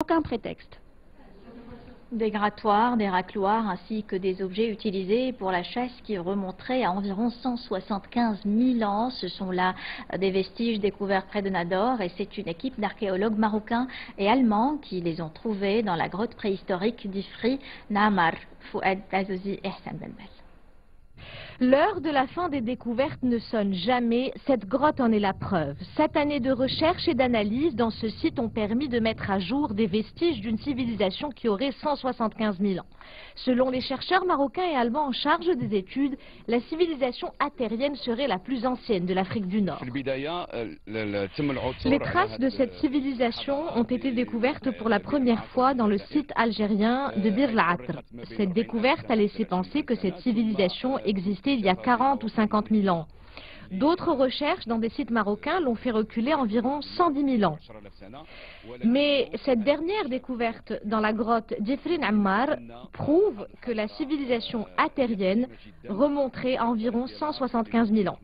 Aucun prétexte. Des grattoirs, des racloirs ainsi que des objets utilisés pour la chasse qui remonteraient à environ 175 000 ans. Ce sont là des vestiges découverts près de Nador et c'est une équipe d'archéologues marocains et allemands qui les ont trouvés dans la grotte préhistorique d'Ifri, Namar, Fouad Azozi et Hassan Belbel. L'heure de la fin des découvertes ne sonne jamais, cette grotte en est la preuve. 7 années de recherche et d'analyse dans ce site ont permis de mettre à jour des vestiges d'une civilisation qui aurait 175 000 ans. Selon les chercheurs marocains et allemands en charge des études, la civilisation attérienne serait la plus ancienne de l'Afrique du Nord. Les traces de cette civilisation ont été découvertes pour la première fois dans le site algérien de Bir L'Atr. Cette découverte a laissé penser que cette civilisation existait il y a 40 ou 50 000 ans. D'autres recherches dans des sites marocains l'ont fait reculer environ 110 000 ans. Mais cette dernière découverte dans la grotte d'Ifrin Ammar prouve que la civilisation attérienne remonterait à environ 175 000 ans.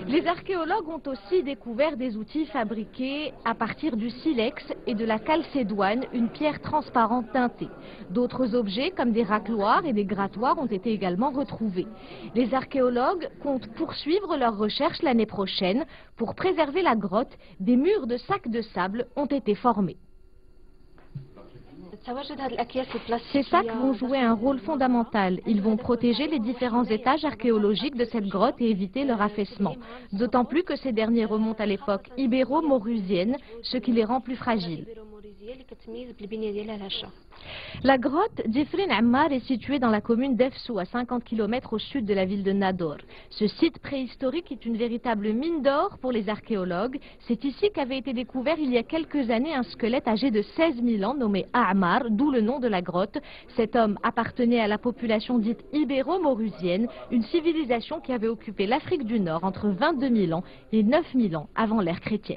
Les archéologues ont aussi découvert des outils fabriqués à partir du silex et de la calcédoine, une pierre transparente teintée. D'autres objets comme des racloirs et des grattoirs ont été également retrouvés. Les archéologues comptent poursuivre leurs recherches l'année prochaine. Pour préserver la grotte, des murs de sacs de sable ont été formés. Ces sacs vont jouer un rôle fondamental. Ils vont protéger les différents étages archéologiques de cette grotte et éviter leur affaissement. D'autant plus que ces derniers remontent à l'époque ibéro-maurusienne, ce qui les rend plus fragiles. La grotte d'Ifrin Ammar est située dans la commune d'Efsou, à 50 km au sud de la ville de Nador. Ce site préhistorique est une véritable mine d'or pour les archéologues. C'est ici qu'avait été découvert il y a quelques années un squelette âgé de 16 000 ans nommé Ammar, d'où le nom de la grotte. Cet homme appartenait à la population dite ibéro-maurusienne, une civilisation qui avait occupé l'Afrique du Nord entre 22 000 ans et 9 000 ans avant l'ère chrétienne.